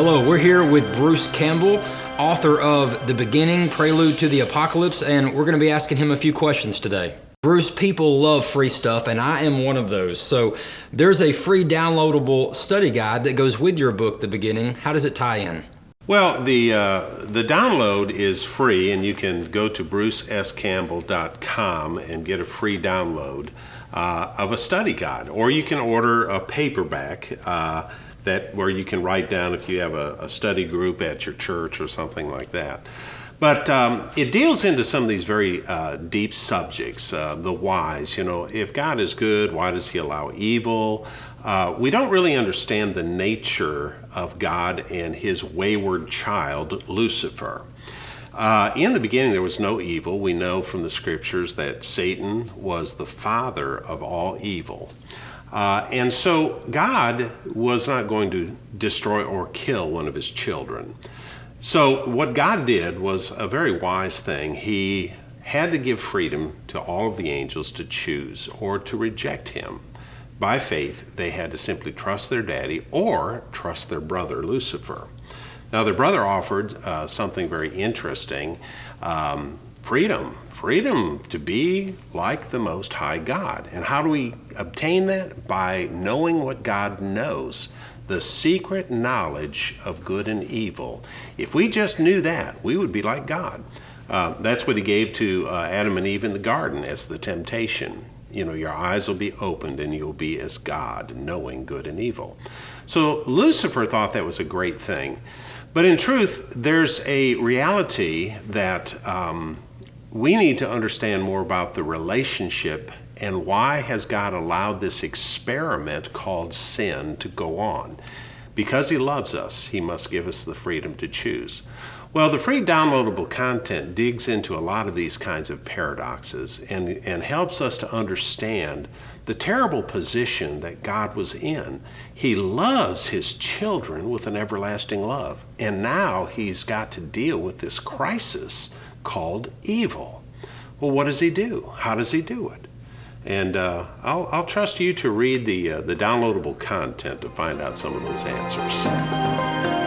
Hello, we're here with Bruce Campbell, author of The Beginning, Prelude to the Apocalypse, and we're going to be asking him a few questions today. Bruce, people love free stuff, and I am one of those. So there's a free downloadable study guide that goes with your book, The Beginning. How does it tie in? Well, the download is free, and you can go to brucescampbell.com and get a free download of a study guide, or you can order a paperback where you can write down if you have a study group at your church or something like that. But it deals into some of these very deep subjects, the whys. You know, if God is good, why does he allow evil? We don't really understand the nature of God and his wayward child, Lucifer. In the beginning, there was no evil. We know from the scriptures that Satan was the father of all evil. And so God was not going to destroy or kill one of his children. So what God did was a very wise thing. He had to give freedom to all of the angels to choose or to reject him. By faith, they had to simply trust their daddy or trust their brother, Lucifer. Now, their brother offered something very interesting, freedom to be like the Most High God. And how do we obtain that? By knowing what God knows, the secret knowledge of good and evil. If we just knew that, we would be like God. That's what he gave to Adam and Eve in the garden as the temptation. You know, your eyes will be opened and you'll be as God, knowing good and evil. So Lucifer thought that was a great thing. But in truth, there's a reality that we need to understand more about the relationship and why has God allowed this experiment called sin to go on. Because he loves us, he must give us the freedom to choose. Well, the free downloadable content digs into a lot of these kinds of paradoxes and helps us to understand the terrible position that God was in. He loves his children with an everlasting love, and now he's got to deal with this crisis called evil. Well, what does he do? How does he do it? And I'll trust you to read the downloadable content to find out some of those answers.